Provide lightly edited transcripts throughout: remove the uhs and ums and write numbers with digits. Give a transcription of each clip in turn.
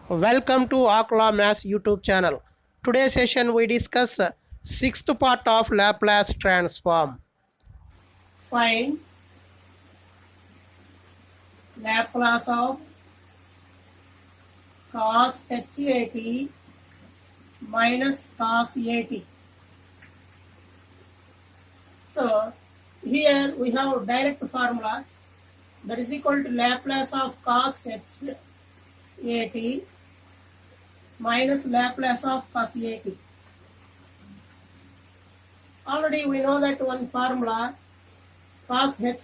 Welcome to Akla Maths YouTube channel. Today's session we discuss sixth part of Laplace transform. Find Laplace of cos hat minus cos at. So here we have direct formula that is equal to Laplace of cos hat minus Laplace of cos at. Already we know that one formula cos hat.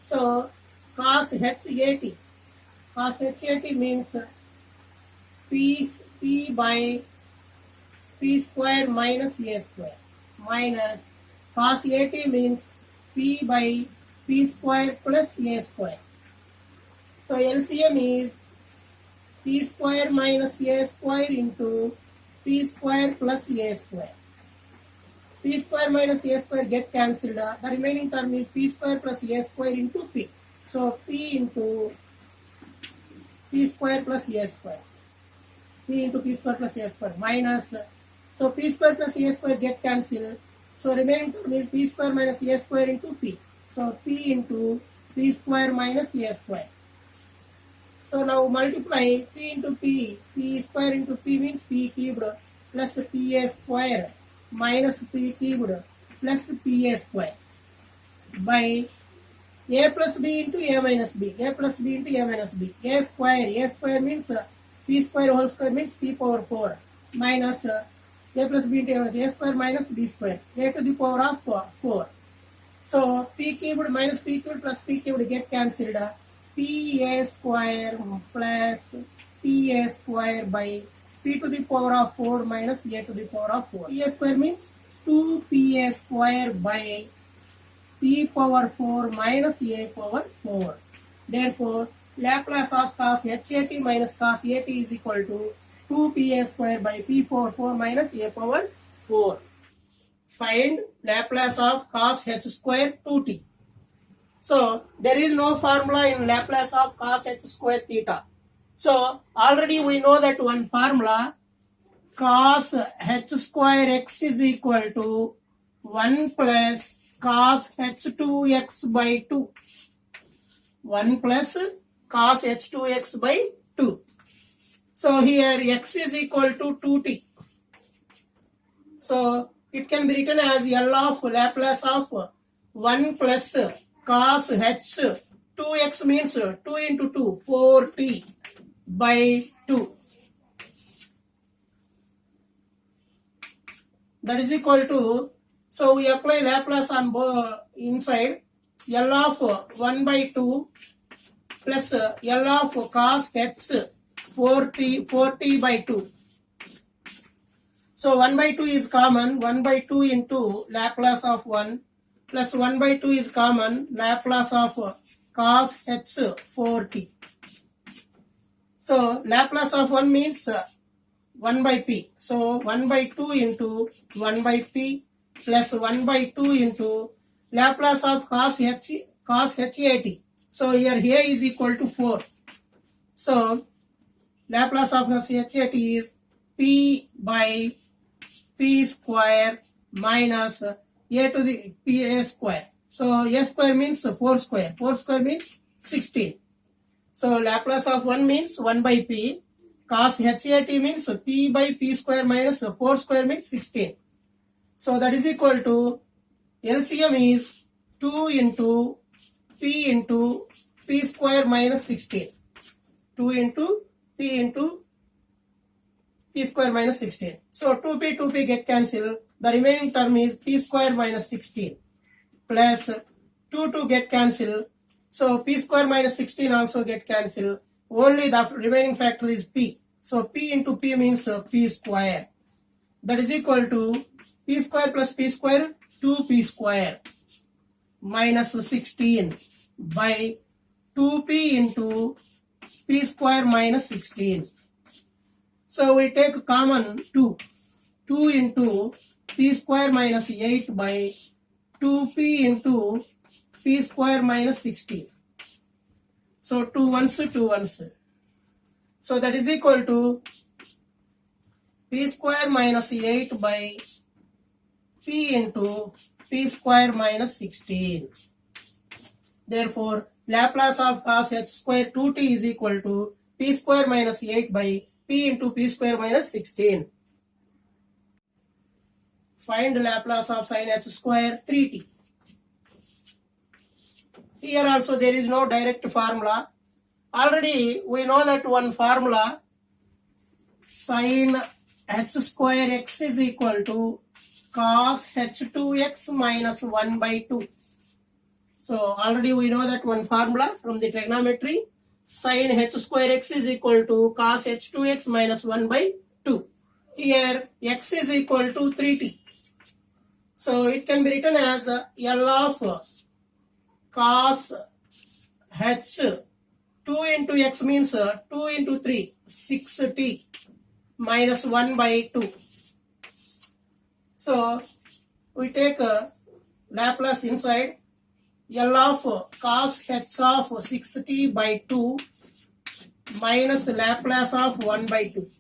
So cos hat means p by p square minus a square minus cos at means p by p square plus a square. So LCM is p square minus a square into p square plus a square. P square minus a square get cancelled. The remaining term is p square plus a square into p. So p into p square plus a square. P into p square plus a square minus. So p square plus a square get cancelled. So remaining term is p square minus a square into p. So p into p square minus a square. So now multiply p into p. P square into p means p cubed plus pa square minus p cubed plus pa square by a plus b into a minus b. A plus b into a minus b. A square means p square whole square means p power 4 minus a plus b into a square minus b square. A to the power of 4. So p cubed minus p cubed plus p cubed get cancelled. Pa square plus pa square by p to the power of 4 minus a to the power of 4. Pa square means 2pa square by p power 4 minus a power 4. Therefore, Laplace of cos hat minus cos at is equal to 2pa square by p power 4 minus a power 4. Find Laplace of cos h square 2t. So, there is no formula in Laplace of cos h square theta. So, already we know that one formula cos h square x is equal to 1 plus cos h2x by 2. 1 plus cos h2x by 2. So, here x is equal to 2t. So, it can be written as L of Laplace of 1 plus cos h 2x means 2 into 2 4t by 2. That is equal to, so we apply Laplace on both inside, L of 1 by 2 plus L of cos h 4t by 2. So 1 by 2 is common, 1 by 2 into Laplace of 1 plus 1 by 2 is common, Laplace of cos h 4t. So Laplace of 1 means 1 by p. So 1 by 2 into 1 by p plus 1 by 2 into Laplace of cos hat. So here a is equal to 4. So Laplace of cos hat is p by p square minus a to the pa square. So a square means 4 square. 4 square means 16. So Laplace of 1 means 1 by p. Cos hat means p by p square minus 4 square means 16. So that is equal to LCM is 2 into p square minus 16. 2 into p square minus 16. So 2p get cancelled. The remaining term is p square minus 16 plus 2 get cancelled. So p square minus 16 also get cancelled. Only the remaining factor is p. So p into p means p square. That is equal to p square plus p square 2p square minus 16 by 2p into p square minus 16. So we take common 2. 2 into p square minus 8 by 2p into p square minus 16. So 2 ones. So that is equal to p square minus 8 by p into p square minus 16. Therefore, Laplace of cos h square 2t is equal to p square minus 8 by p into p square minus 16. Find Laplace of sin h square 3t. Here also there is no direct formula. Already we know that one formula, sin h square x is equal to cos h2x minus 1 by 2. So already we know that one formula from the trigonometry, sin h square x is equal to cos h2x minus 1 by 2. Here x is equal to 3t. So it can be written as L of cos h 2 into x means 2 into 3, 6t minus 1 by 2. So we take Laplace inside. L of cos h of 6t by 2 minus Laplace of 1 by 2.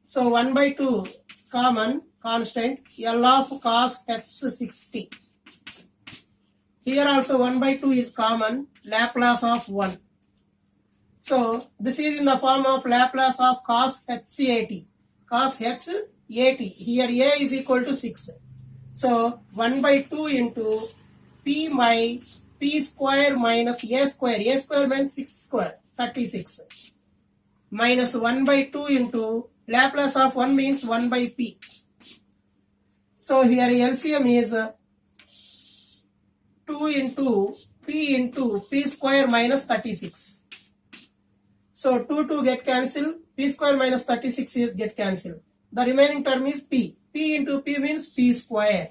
So 1 by 2 common, constant, L of cos h 6t. Here also 1 by 2 is common, Laplace of 1. So this is in the form of Laplace of cos h at. Cos h at. Here a is equal to 6. So 1 by 2 into p by p square minus a square. A square means 6 square, 36. Minus 1 by 2 into Laplace of 1 means 1 by p. So here LCM is 2 into p square minus 36. So 2 get cancelled, p square minus 36 is get cancelled. The remaining term is p. P into p means p square.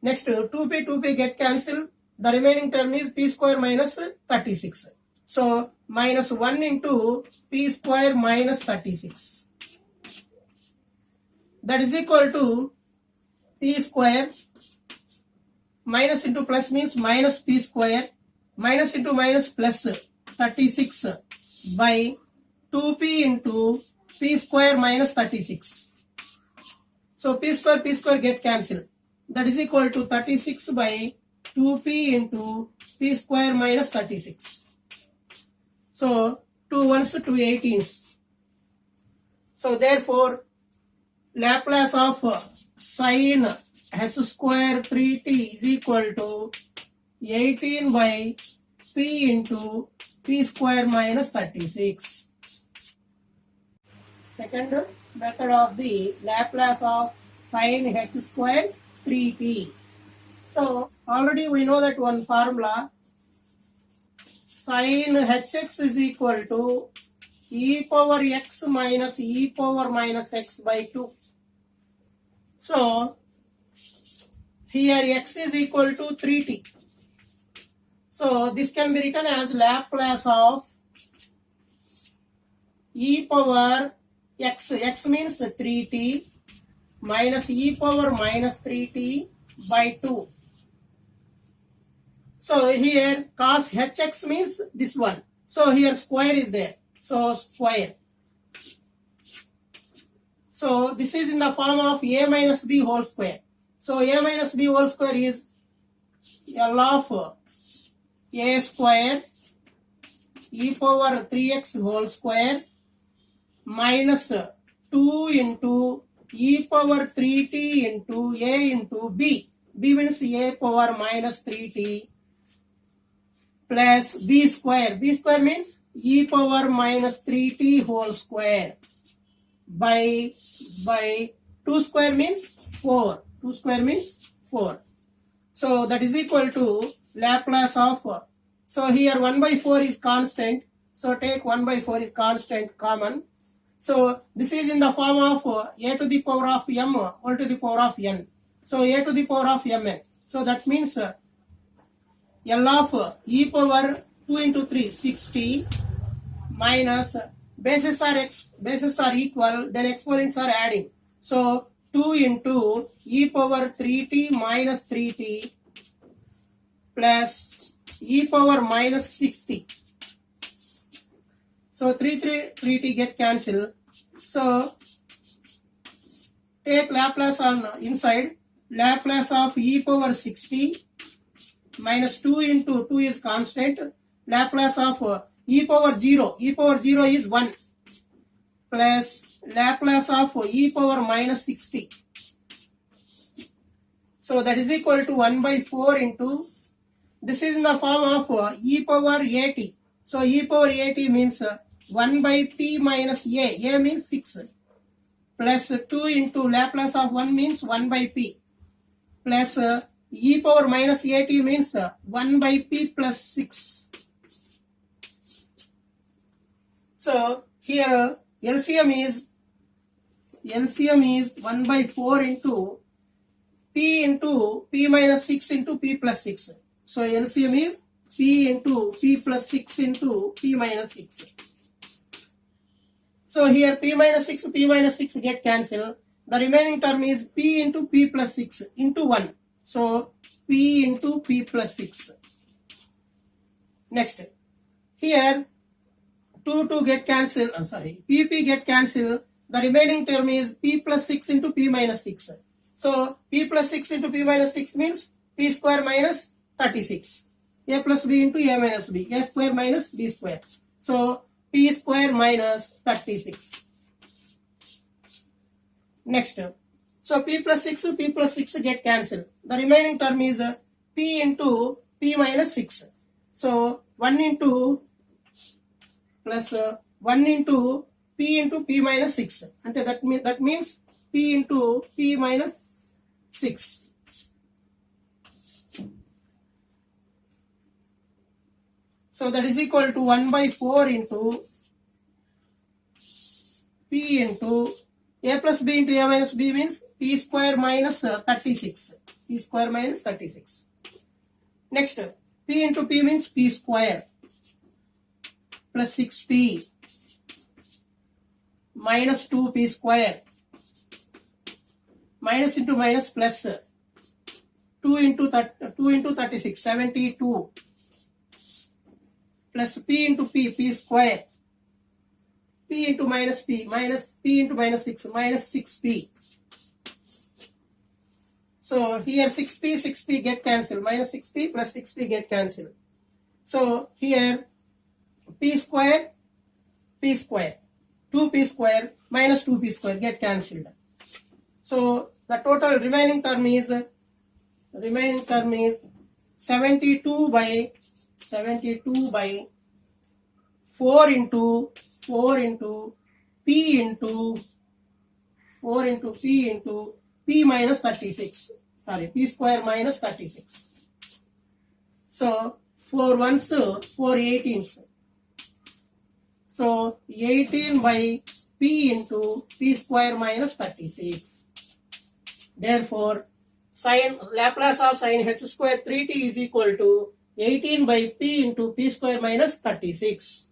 Next 2p get cancelled. The remaining term is p square minus 36. So minus 1 into p square minus 36. That is equal to p square. Minus into plus means minus p square. Minus into minus plus 36 by 2p into p square minus 36. So p square get cancelled. That is equal to 36 by 2p into p square minus 36. So 2 ones, 2 18s. So therefore Laplace of sin h square 3t is equal to 18 by p into p square minus 36. Second method of the Laplace of sin h square 3t. So already we know that one formula, sin hx is equal to e power x minus e power minus x by 2. So here x is equal to 3t. So this can be written as Laplace of e power x. X means 3t minus e power minus 3t by 2. So here cos hx means this one. So here square is there. So square. So this is in the form of a minus b whole square. So a minus b whole square is L of a square e power 3x whole square minus 2 into e power 3t into a into b. B means a power minus 3t plus b square. B square means e power minus 3t whole square by 2 square means 4. 2 square means 4. So that is equal to Laplace of, so here 1 by 4 is constant. So take 1 by 4 is constant common. So this is in the form of a to the power of m whole to the power of n. So a to the power of mn. So that means L of e power 2 into 3, 60 minus bases are equal, then exponents are adding. So 2 into e power 3t minus 3t plus e power minus 60. So 3t get cancelled. So take Laplace on inside. Laplace of e power 60 minus 2 into 2 is constant. Laplace of e power 0. E power 0 is 1. Plus Laplace of e power minus 60. So that is equal to 1 by 4 into, this is in the form of e power at. So e power at means 1 by p minus a means 6, plus 2 into Laplace of 1 means 1 by p, plus e power minus at means 1 by p plus 6. So here LCM is 1 by 4 into p minus 6 into p plus 6. So LCM is p into p plus 6 into p minus 6. So here p minus 6 get cancelled. The remaining term is p into p plus 6 into 1. So p into p plus 6. Next, here 2 get cancelled. PP get cancelled. The remaining term is p plus 6 into p minus 6. So p plus 6 into p minus 6 means p square minus 36. A plus b into a minus b. A square minus b square. So p square minus 36. Next, so p plus 6 get cancelled. The remaining term is p into p minus 6. So 1 into plus 1 into p minus 6. And that means p into p minus 6. So that is equal to 1 by 4 into p into a plus b into a minus b means p square minus 36. P square minus 36. Next, p into p means p square plus 6p minus 2p square, minus into minus plus 2 into 36, 72, plus p into p square, p into minus p into minus 6, minus 6p. So here 6p get cancelled, minus 6p plus 6p get cancelled. So here p square, 2p square minus 2p square get cancelled. So the total remaining term is 72 by 4 into p into p minus 36. Sorry, p square minus 36. So 4 ones, 4 18s. So 18 by p into p square minus 36. Therefore, Laplace of sin h square 3t is equal to 18 by p into p square minus 36.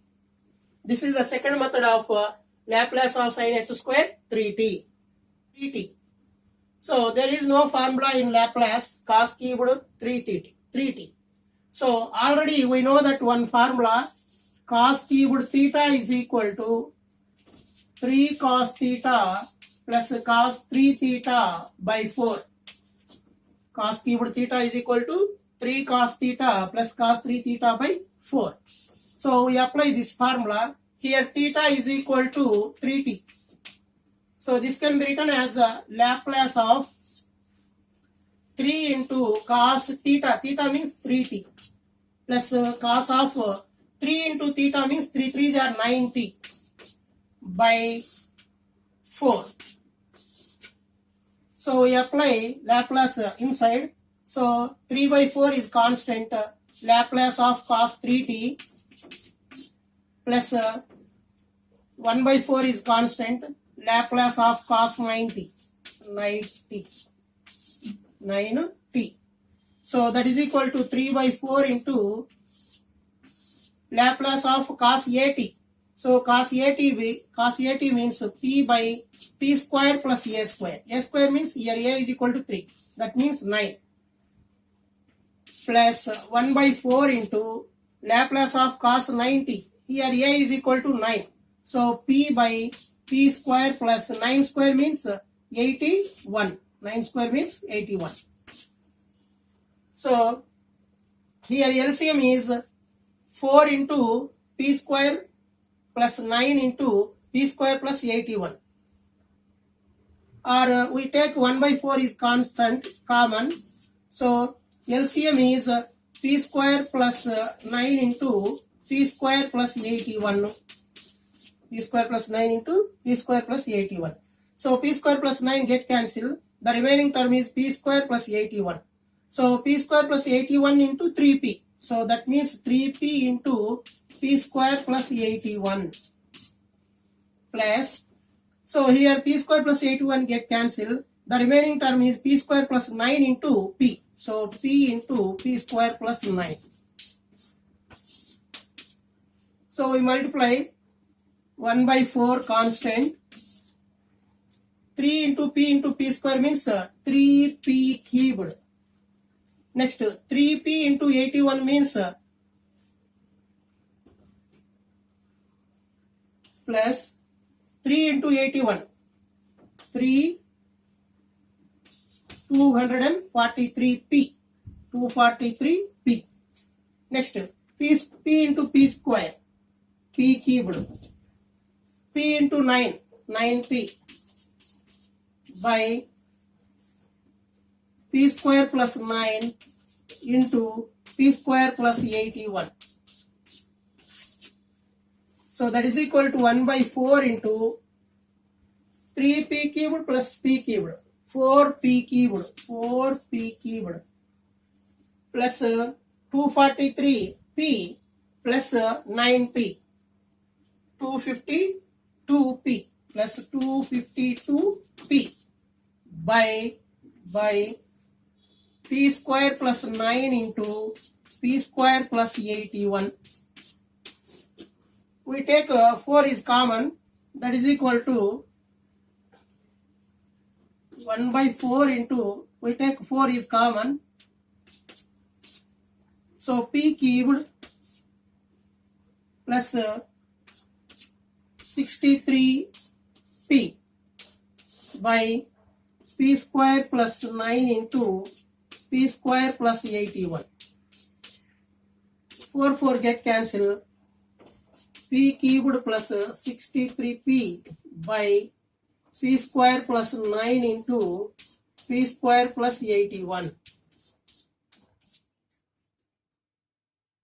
This is the second method of Laplace of sin h square 3t. So there is no formula in Laplace cos cubed 3t. So already we know that one formula, cos cubed theta is equal to 3 cos theta plus cos 3 theta by 4. Cos cubed theta is equal to 3 cos theta plus cos 3 theta by 4. So we apply this formula. Here theta is equal to 3t. So this can be written as a Laplace of 3 into cos theta. Theta means 3t. Plus cos of 3 into theta means 3 3s are 90 by 4. So we apply Laplace inside. So 3 by 4 is constant. Laplace of cos 3t plus 1 by 4 is constant. Laplace of cos 9t. So that is equal to 3 by 4 into Laplace of cos 80. So cos 80 means p by p square plus a square. A square means here a is equal to 3. That means 9. Plus 1 by 4 into Laplace of cos 90. here a is equal to 9. So p by p square plus 9 square means 81. 9 square means 81. So here LCM is 4 into p square plus 9 into p square plus 81. Or we take 1 by 4 is constant, common. So LCM is p square plus 9 into p square plus 81. P square plus 9 into p square plus 81. So p square plus 9 get cancelled. The remaining term is p square plus 81. So p square plus 81 into 3p. So that means 3p into p square plus 81 plus. So here p square plus 81 get cancelled. The remaining term is p square plus 9 into p. So p into p square plus 9. So we multiply 1 by 4 constant. 3 into p square means 3p cubed. Next 3p into 81 means plus 3 into 81. 243p. 243p. Next p into p square. P cubed. P into 9. 9p. By p square plus 9 into p square plus 81. So that is equal to 1 by 4 into 3p cubed plus p cubed. 4p cubed. 4p cubed. Plus 243p plus 9p. 252p plus 252p by p square plus 9 into p square plus 81. We take 4 is common, that is equal to 1 by 4 into, we take 4 is common. So p cubed plus 63p by p square plus 9 into p square plus 81. 4 get cancelled. P cubed plus 63p by p square plus 9 into p square plus 81.